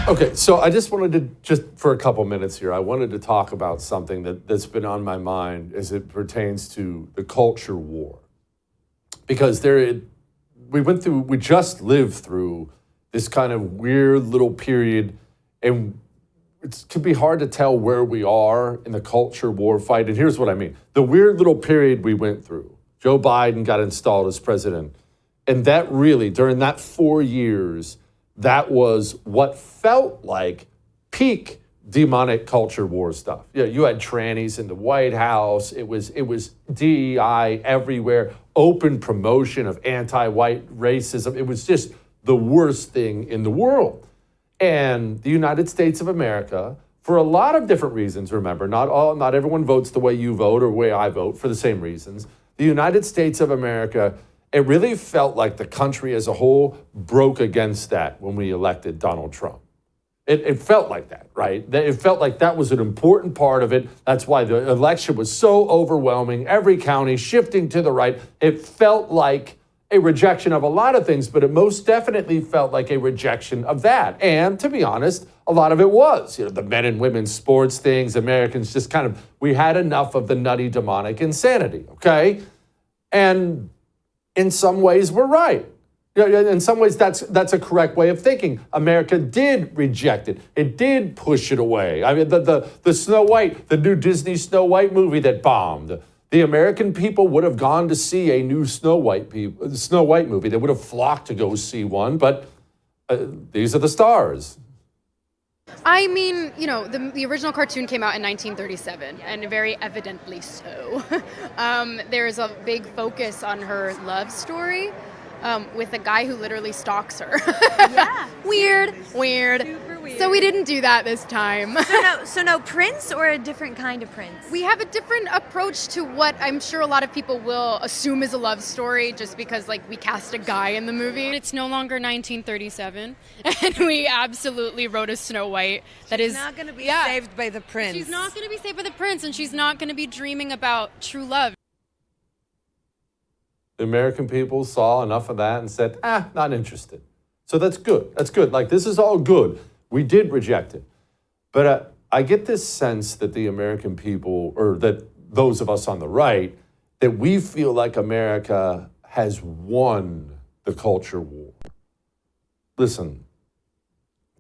Okay, so I just wanted to, just for a couple minutes here, I wanted to talk about something that's been on my mind as it pertains to the culture war. Because we just lived through this kind of weird little period, and it can be hard to tell where we are in the culture war fight. And here's what I mean. The weird little period we went through, Joe Biden got installed as president, and that really, during that 4 years, that was what felt like peak demonic culture war stuff. Yeah, you had trannies in the White House. It was DEI everywhere, open promotion of anti-white racism. It was just the worst thing in the world. And the United States of America, for a lot of different reasons, remember, not everyone votes the way you vote or the way I vote for the same reasons. The United States of America, it really felt like the country as a whole broke against that when we elected Donald Trump. It felt like that, right? It felt like that was an important part of it. That's why the election was so overwhelming. Every county shifting to the right. It felt like a rejection of a lot of things, but it most definitely felt like a rejection of that. And to be honest, a lot of it was, the men and women's sports things, Americans just we had enough of the nutty demonic insanity, okay? And in some ways, we're right. In some ways, that's a correct way of thinking. America did reject it. It did push it away. I mean, the Snow White, the new Disney Snow White movie that bombed. The American people would have gone to see a new Snow White movie. They would have flocked to go see one, but these are the stars. I mean, the original cartoon came out in 1937, and very evidently so. There's a big focus on her love story with a guy who literally stalks her. Yeah. Weird. Super weird. So we didn't do that this time. So no Prince, or a different kind of Prince? We have a different approach to what I'm sure a lot of people will assume is a love story just because, we cast a guy in the movie. It's no longer 1937, and we absolutely wrote a Snow White that is not going to be saved by the prince. She's not going to be saved by the prince, and she's not going to be dreaming about true love. The American people saw enough of that and said, not interested. So that's good. That's good. This is all good. We did reject it. But I get this sense that the American people, or that those of us on the right, that we feel like America has won the culture war. Listen,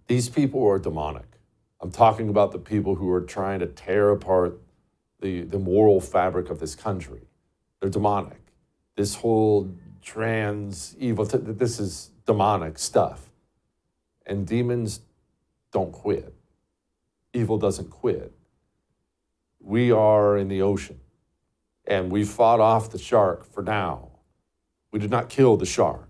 these people are demonic. I'm talking about the people who are trying to tear apart the moral fabric of this country. They're demonic. This whole trans evil, this is demonic stuff. And demons don't quit. Evil doesn't quit. We are in the ocean, and we fought off the shark for now. We did not kill the shark.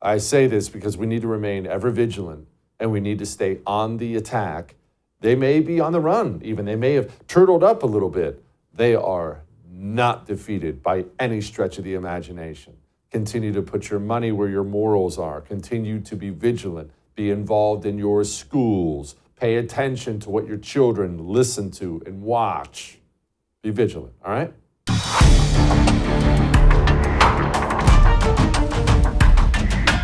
I say this because we need to remain ever vigilant, and we need to stay on the attack. They may be on the run, even. They may have turtled up a little bit. They are not defeated by any stretch of the imagination. Continue to put your money where your morals are. Continue to be vigilant. Be involved in your schools. Pay attention to what your children listen to and watch. Be vigilant, all right?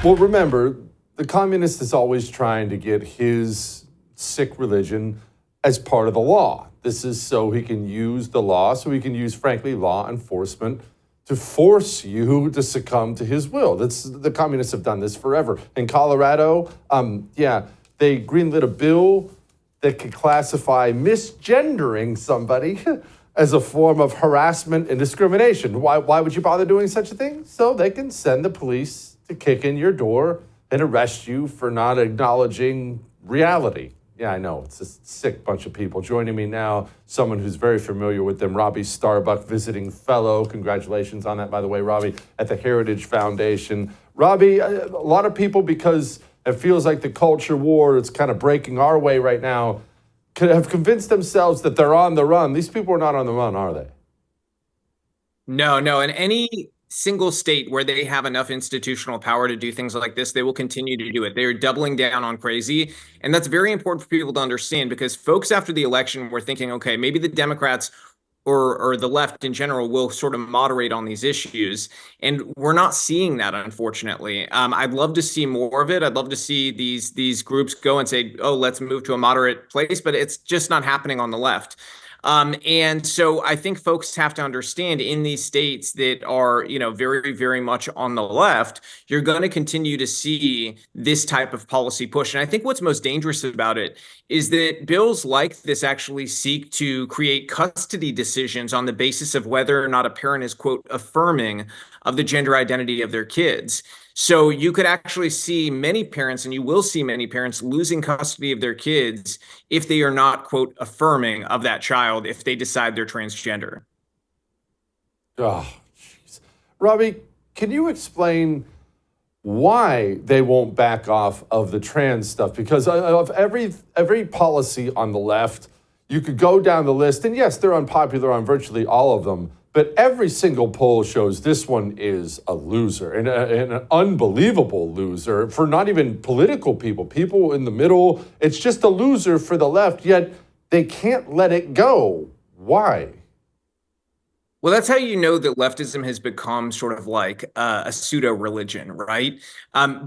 Well, remember, the communist is always trying to get his sick religion as part of the law. This is so he can use the law, so he can use, frankly, law enforcement to force you to succumb to his will. The communists have done this forever. In Colorado, they greenlit a bill that could classify misgendering somebody as a form of harassment and discrimination. Why would you bother doing such a thing? So they can send the police to kick in your door and arrest you for not acknowledging reality. Yeah, I know, it's a sick bunch of people. Joining me now, someone who's very familiar with them, Robby Starbuck, visiting fellow. Congratulations on that, by the way, Robby, at the Heritage Foundation. Robby, a lot of people, because it feels like the culture war is kind of breaking our way right now, have convinced themselves that they're on the run. These people are not on the run, are they? No. In any single state where they have enough institutional power to do things like this, they will continue to do it. They're doubling down on crazy. And that's very important for people to understand, because folks after the election were thinking, okay, maybe the Democrats or the left in general will sort of moderate on these issues. And we're not seeing that, unfortunately. I'd love to see more of it. I'd love to see these groups go and say, oh, let's move to a moderate place, but it's just not happening on the left. And so I think folks have to understand in these states that are, very, very much on the left, you're going to continue to see this type of policy push. And I think what's most dangerous about it is that bills like this actually seek to create custody decisions on the basis of whether or not a parent is, quote, affirming of the gender identity of their kids. So you could actually see many parents, and you will see many parents losing custody of their kids if they are not, quote, affirming of that child if they decide they're transgender. Oh, jeez. Robby, can you explain why they won't back off of the trans stuff? Because of every policy on the left, you could go down the list, and yes, they're unpopular on virtually all of them, but every single poll shows this one is a loser, and an unbelievable loser for not even political people in the middle. It's just a loser for the left, yet they can't let it go. Why? Well, that's how you know that leftism has become sort of like a pseudo religion, right?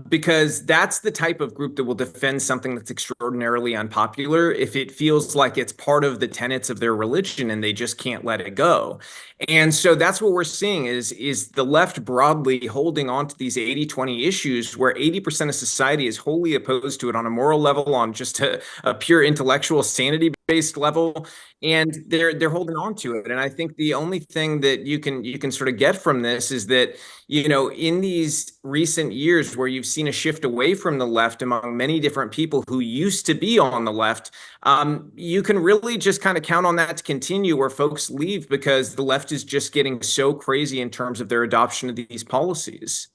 Because that's the type of group that will defend something that's extraordinarily unpopular if it feels like it's part of the tenets of their religion and they just can't let it go. And so that's what we're seeing is the left broadly holding on to these 80-20 issues where 80% of society is wholly opposed to it on a moral level, on just a pure intellectual sanity based level, and they're holding on to it. And I think the only thing that you can sort of get from this is that, in these recent years where you've seen a shift away from the left among many different people who used to be on the left, you can really just kind of count on that to continue, where folks leave because the left is just getting so crazy in terms of their adoption of these policies.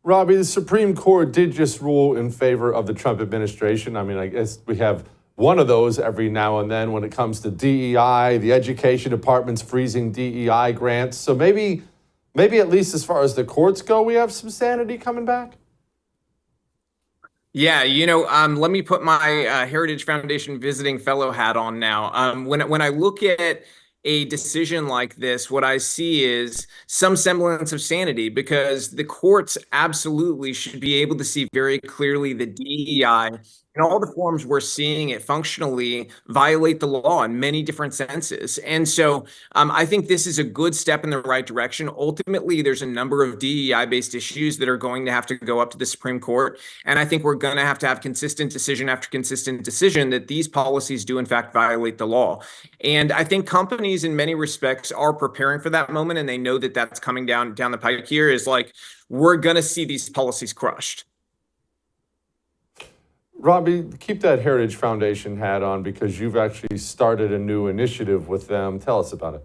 Robby, the Supreme Court did just rule in favor of the Trump administration. I mean, I guess we have one of those every now and then when it comes to DEI, the education department's freezing DEI grants. So maybe at least as far as the courts go, we have some sanity coming back. Yeah, let me put my Heritage Foundation visiting fellow hat on now. When I look at a decision like this, what I see is some semblance of sanity, because the courts absolutely should be able to see very clearly the DEI in all the forms we're seeing it functionally violate the law in many different senses. And so I think this is a good step in the right direction. Ultimately, there's a number of DEI-based issues that are going to have to go up to the Supreme Court. And I think we're going to have consistent decision after consistent decision that these policies do, in fact, violate the law. And I think companies in many respects are preparing for that moment, and they know that that's coming down the pike here is like, we're going to see these policies crushed. Robby, keep that Heritage Foundation hat on because you've actually started a new initiative with them. Tell us about it.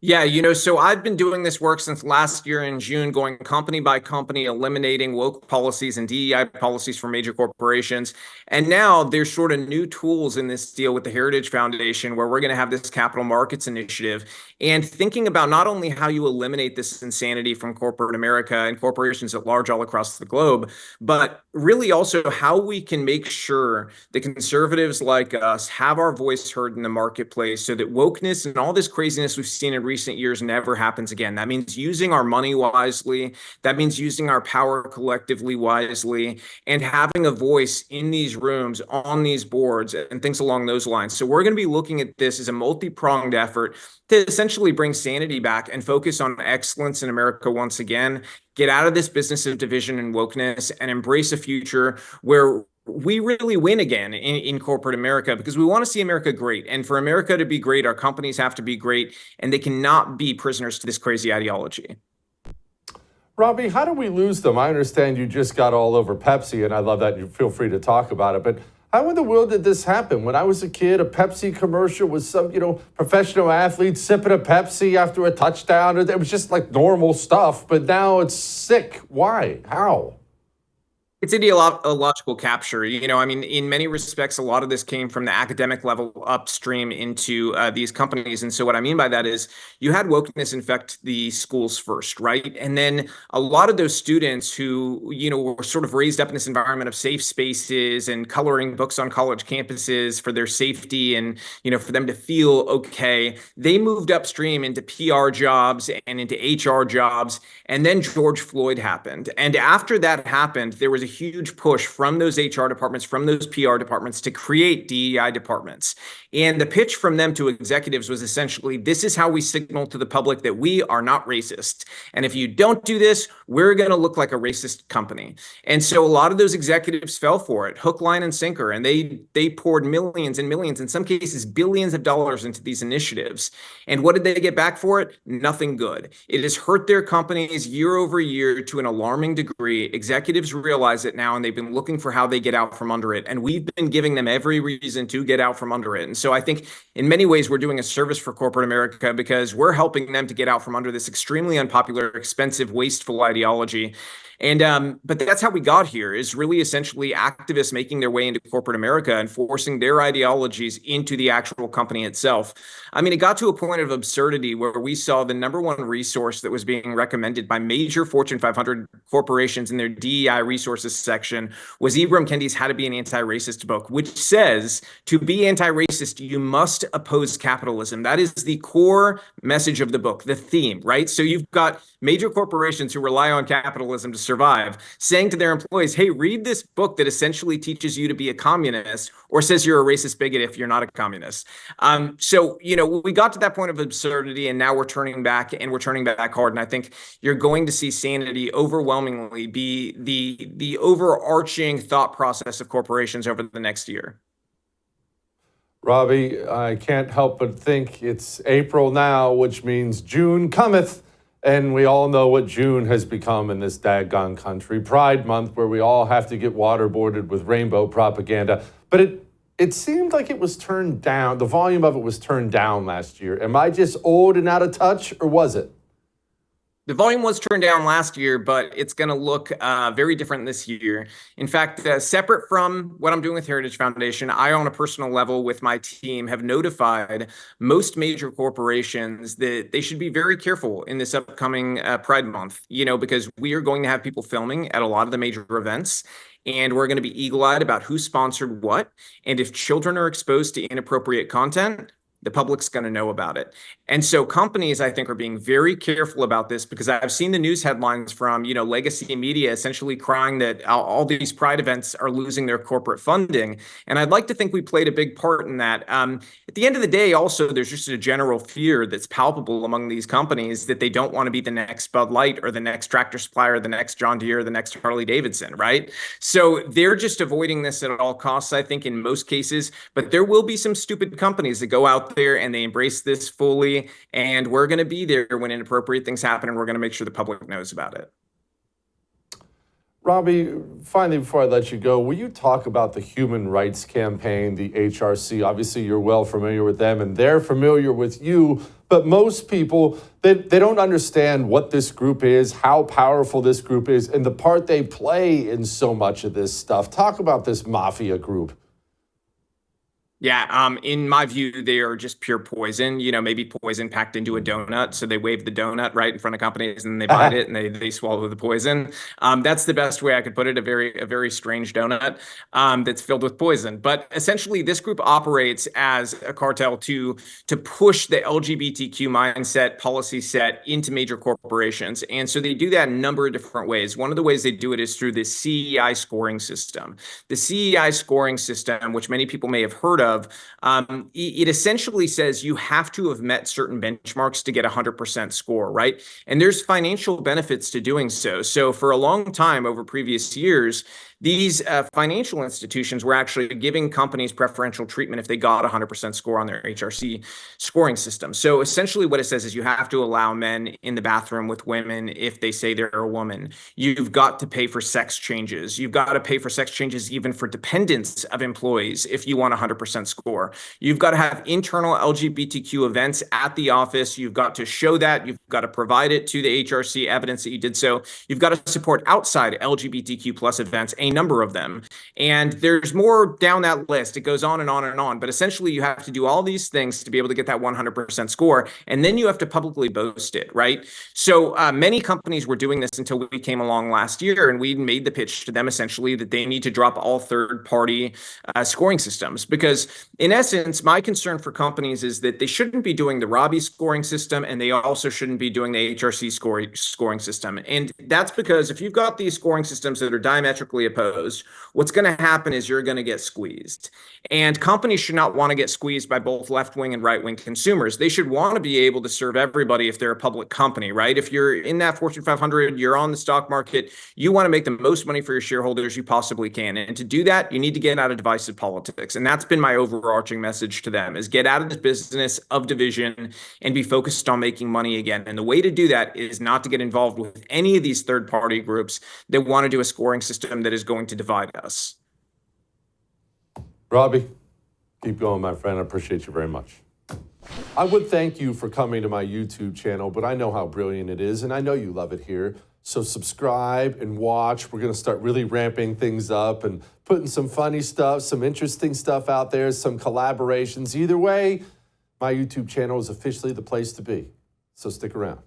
Yeah, so I've been doing this work since last year in June, going company by company, eliminating woke policies and DEI policies for major corporations. And now there's sort of new tools in this deal with the Heritage Foundation where we're going to have this capital markets initiative and thinking about not only how you eliminate this insanity from corporate America and corporations at large all across the globe, but really also how we can make sure that conservatives like us have our voice heard in the marketplace so that wokeness and all this craziness we've seen in recent years never happens again. That means using our money wisely. That means using our power collectively wisely and having a voice in these rooms, on these boards, and things along those lines. So we're going to be looking at this as a multi-pronged effort to essentially bring sanity back and focus on excellence in America once again, get out of this business of division and wokeness, and embrace a future where we really win again in corporate America, because we want to see America great. And for America to be great, our companies have to be great, and they cannot be prisoners to this crazy ideology. Robby, how do we lose them? I understand you just got all over Pepsi, and I love that you feel free to talk about it, but how in the world did this happen? When I was a kid, a Pepsi commercial was some, professional athlete sipping a Pepsi after a touchdown. It was just like normal stuff, but now it's sick. Why? How? It's ideological capture. I mean, in many respects, a lot of this came from the academic level upstream into these companies. And so, what I mean by that is you had wokeness infect the schools first, right? And then a lot of those students who, were sort of raised up in this environment of safe spaces and coloring books on college campuses for their safety and, for them to feel okay, they moved upstream into PR jobs and into HR jobs. And then George Floyd happened. And after that happened, there was a huge push from those HR departments, from those PR departments to create DEI departments. And the pitch from them to executives was essentially, this is how we signal to the public that we are not racist. And if you don't do this, we're going to look like a racist company. And so a lot of those executives fell for it, hook, line, and sinker. And they poured millions and millions, in some cases, billions of dollars into these initiatives. And what did they get back for it? Nothing good. It has hurt their companies year over year to an alarming degree. Executives realize it now, and they've been looking for how they get out from under it. And we've been giving them every reason to get out from under it. And so I think in many ways, we're doing a service for corporate America because we're helping them to get out from under this extremely unpopular, expensive, wasteful ideology. And but that's how we got here, is really essentially activists making their way into corporate America and forcing their ideologies into the actual company itself. I mean, it got to a point of absurdity where we saw the number one resource that was being recommended by major Fortune 500 corporations in their DEI resources section was Ibram Kendi's How to Be an Anti-Racist book, which says to be anti-racist, you must oppose capitalism. That is the core message of the book, the theme, right? So you've got major corporations who rely on capitalism to survive, saying to their employees, hey, read this book that essentially teaches you to be a communist or says you're a racist bigot if you're not a communist. So, we got to that point of absurdity, and now we're turning back, and we're turning back hard. And I think you're going to see sanity overwhelmingly be the overarching thought process of corporations over the next year. Robby, I can't help but think it's April now, which means June cometh. And we all know what June has become in this daggone country. Pride Month, where we all have to get waterboarded with rainbow propaganda. But it seemed like it was turned down. The volume of it was turned down last year. Am I just old and out of touch, or was it? The volume was turned down last year, but it's going to look very different this year. In fact, separate from what I'm doing with Heritage Foundation, I, on a personal level with my team, have notified most major corporations that they should be very careful in this upcoming Pride Month, because we are going to have people filming at a lot of the major events. And we're going to be eagle-eyed about who sponsored what. And if children are exposed to inappropriate content, the public's going to know about it. And so companies, I think, are being very careful about this, because I've seen the news headlines from, legacy media essentially crying that all these Pride events are losing their corporate funding. And I'd like to think we played a big part in that. At the end of the day, also, there's just a general fear that's palpable among these companies that they don't want to be the next Bud Light or the next Tractor Supply or the next John Deere or the next Harley Davidson, right? So they're just avoiding this at all costs, I think, in most cases. But there will be some stupid companies that go out there and they embrace this fully, and we're going to be there when inappropriate things happen, and we're going to make sure the public knows about it. Robby, finally, before I let you go, will you talk about the Human Rights Campaign, the HRC? Obviously, you're well familiar with them, and they're familiar with you, but most people, they don't understand what this group is, how powerful this group is, and the part they play in so much of this stuff. Talk about this mafia group. Yeah, in my view, they are just pure poison, maybe poison packed into a donut. So they wave the donut right in front of companies and they bite it and they swallow the poison. That's the best way I could put it, a very strange donut that's filled with poison. But essentially, this group operates as a cartel to push the LGBTQ mindset policy set into major corporations. And so they do that in a number of different ways. One of the ways they do it is through the CEI scoring system. The CEI scoring system, which many people may have heard of, it essentially says you have to have met certain benchmarks to get a 100% score, right? And there's financial benefits to doing so. So for a long time over previous years, these financial institutions were actually giving companies preferential treatment if they got a 100% score on their HRC scoring system. So essentially what it says is you have to allow men in the bathroom with women if they say they're a woman. You've got to pay for sex changes. You've got to pay for sex changes even for dependents of employees if you want a 100% 100% score. You've got to have internal LGBTQ events at the office. You've got to show that. You've got to provide it to the HRC, evidence that you did so. You've got to support outside LGBTQ plus events, a number of them. And there's more down that list. It goes on and on and on. But essentially, you have to do all these things to be able to get that 100% score. And then you have to publicly boast it, right? So many companies were doing this until we came along last year, and we made the pitch to them essentially that they need to drop all third-party scoring systems. Because in essence, my concern for companies is that they shouldn't be doing the Robby scoring system, and they also shouldn't be doing the HRC scoring system. And that's because if you've got these scoring systems that are diametrically opposed, what's going to happen is you're going to get squeezed. And companies should not want to get squeezed by both left-wing and right-wing consumers. They should want to be able to serve everybody if they're a public company, right? If you're in that Fortune 500, you're on the stock market, you want to make the most money for your shareholders you possibly can. And to do that, you need to get out of divisive politics. And that's been my overarching message to them, is get out of this business of division and be focused on making money again. And the way to do that is not to get involved with any of these third-party groups that want to do a scoring system that is going to divide us. Robby, keep going, my friend. I appreciate you very much. I would thank you for coming to my YouTube channel, but I know how brilliant it is, and I know you love it here. So subscribe and watch. We're going to start really ramping things up and putting some funny stuff, some interesting stuff out there, some collaborations. Either way, my YouTube channel is officially the place to be. So stick around.